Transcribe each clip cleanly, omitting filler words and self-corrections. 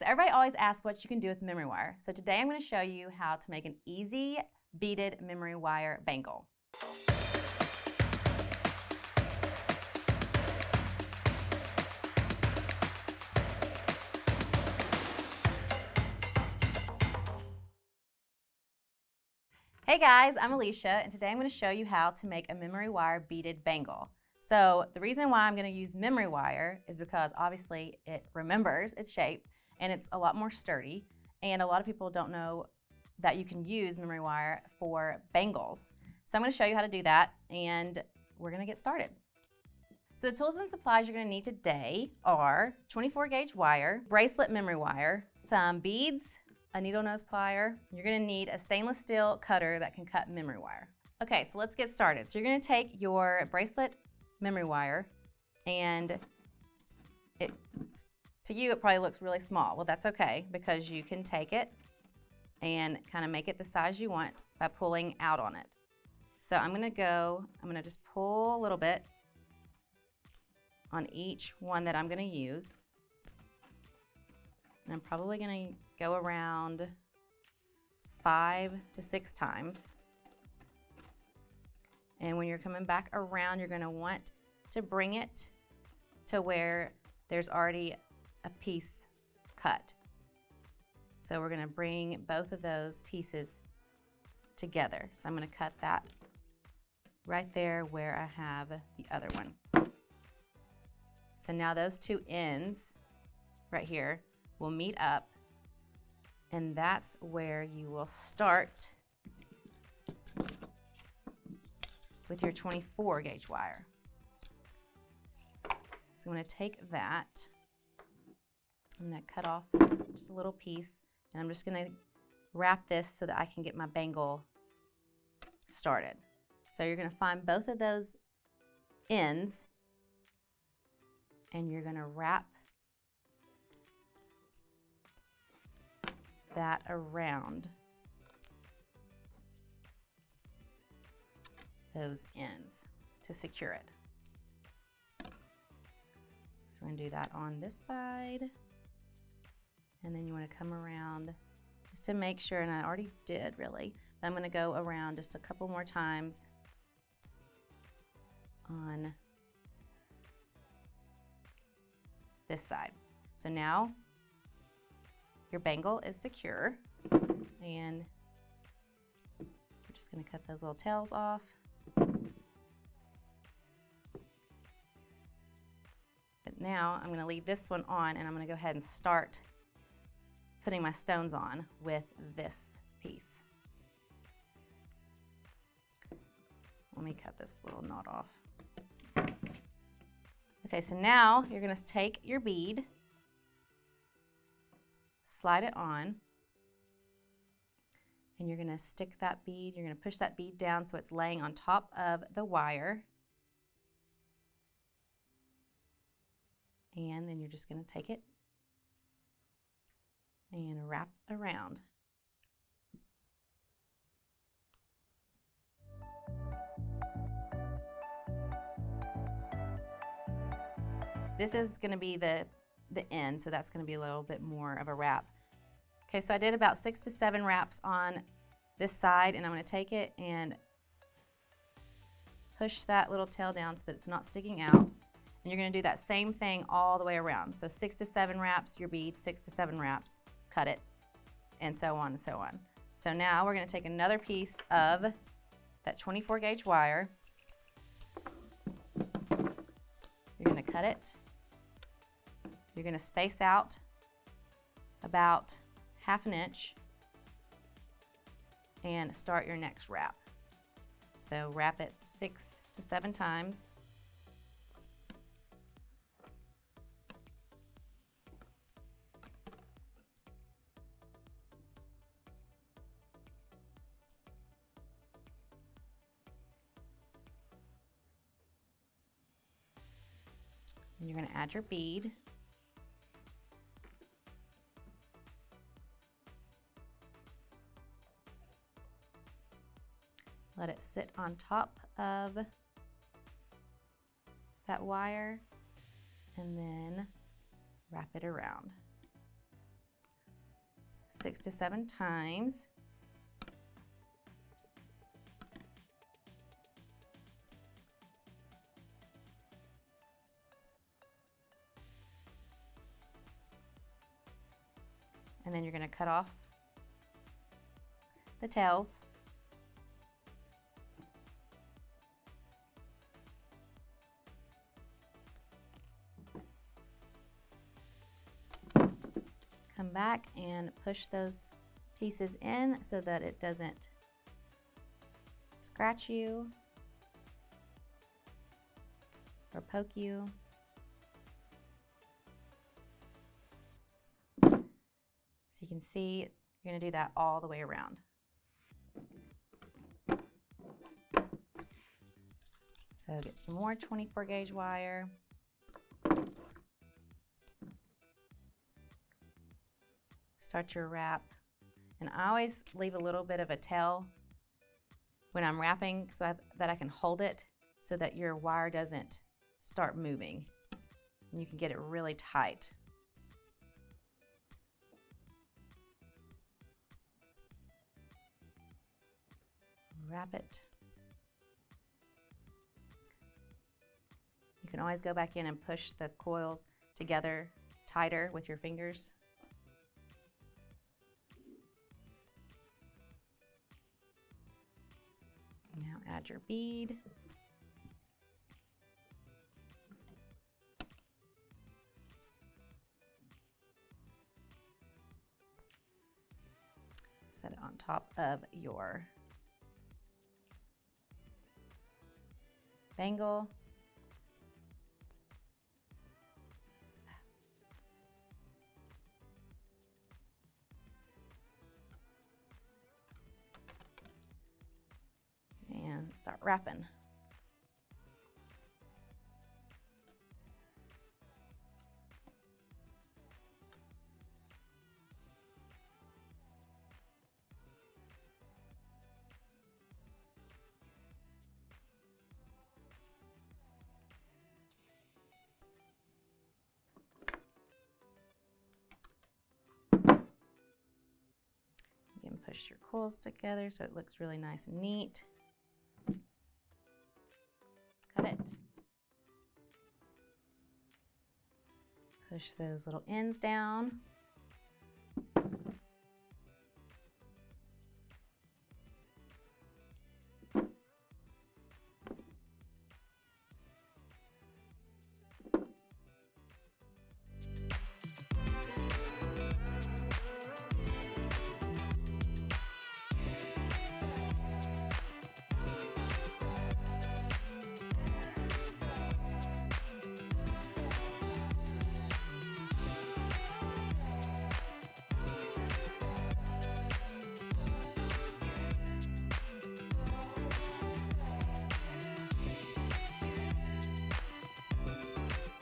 So everybody always asks what you can do with memory wire. So today I'm going to show you how to make an easy beaded memory wire bangle. Hey guys, I'm Alicia, and today I'm going to show you how to make a memory wire beaded bangle. So the reason why I'm going to use memory wire is because obviously it remembers its shape and it's a lot more sturdy, and a lot of people don't know that you can use memory wire for bangles. So I'm going to show you how to do that, and we're going to get started. So the tools and supplies you're going to need today are 24 gauge wire, bracelet memory wire, some beads, a needle nose plier. You're going to need a stainless steel cutter that can cut memory wire. Okay, so let's get started. So you're going to take your bracelet memory wire, and to you it probably looks really small. Well, that's okay, because you can take it and kind of make it the size you want by pulling out on it. So I'm going to just pull a little bit on each one that I'm going to use. And I'm probably going to go around 5 to 6 times. And when you're coming back around, you're going to want to bring it to where there's already a piece cut. So we're going to bring both of those pieces together. So I'm going to cut that right there where I have the other one. So now those two ends right here will meet up, and that's where you will start with your 24 gauge wire. So I'm going to take that, I'm going to cut off just a little piece, and I'm just going to wrap this so that I can get my bangle started. So you're going to find both of those ends, and you're going to wrap that around those ends to secure it. So we're going to do that on this side, and then you want to come around just to make sure, and I already did really, but I'm going to go around just a couple more times on this side. So now your bangle is secure, and we're just going to cut those little tails off. But now I'm going to leave this one on, and I'm going to go ahead and start putting my stones on with this piece. Let me cut this little knot off. Okay, so now you're going to take your bead, slide it on, and you're going to stick that bead, you're going to push that bead down so it's laying on top of the wire. And then you're just going to take it and wrap around. This is going to be the end, so that's going to be a little bit more of a wrap. Okay, so I did about 6 to 7 wraps on this side, and I'm going to take it and push that little tail down so that it's not sticking out. And you're going to do that same thing all the way around. So 6 to 7 wraps your bead, 6 to 7 wraps, cut it, and so on and so on. So now we're going to take another piece of that 24 gauge wire. You're going to cut it. You're going to space out about 1/2 inch and start your next wrap. So wrap it 6 to 7 times. And you're going to add your bead. Let it sit on top of that wire, and then wrap it around. 6 to 7 times. And then you're going to cut off the tails. Come back and push those pieces in so that it doesn't scratch you or poke you. So you can see you're going to do that all the way around. So get some more 24 gauge wire. Start your wrap. And I always leave a little bit of a tail when I'm wrapping so that I can hold it so that your wire doesn't start moving. And you can get it really tight. Wrap it. You can always go back in and push the coils together tighter with your fingers. Now add your bead. Set it on top of your bangle. And start wrapping. Again, push your coils together so it looks really nice and neat. Cut it. Push those little ends down.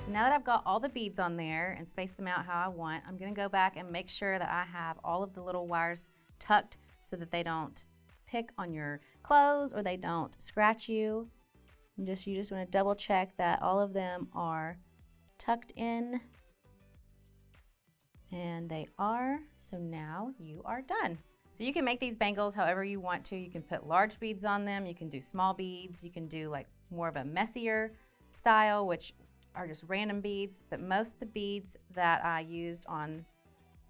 Now that I've got all the beads on there and spaced them out how I want, I'm going to go back and make sure that I have all of the little wires tucked so that they don't pick on your clothes or they don't scratch you. You just want to double check that all of them are tucked in. And they are. So now you are done. So you can make these bangles however you want to. You can put large beads on them. You can do small beads. You can do like more of a messier style, which are just random beads, but most of the beads that I used on,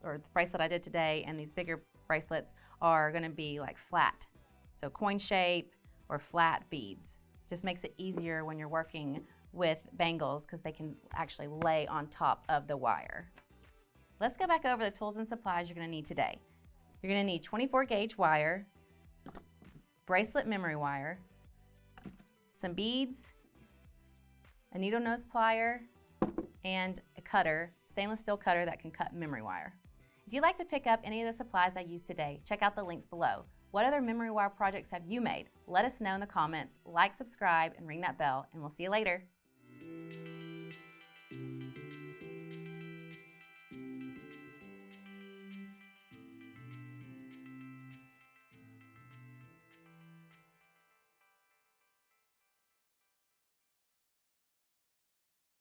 or the bracelet I did today and these bigger bracelets are gonna be like flat. So coin shape or flat beads. Just makes it easier when you're working with bangles because they can actually lay on top of the wire. Let's go back over the tools and supplies you're gonna need today. You're gonna need 24 gauge wire, bracelet memory wire, some beads, a needle nose plier, and a cutter, stainless steel cutter that can cut memory wire. If you'd like to pick up any of the supplies I used today, check out the links below. What other memory wire projects have you made? Let us know in the comments, like, subscribe, and ring that bell, and we'll see you later.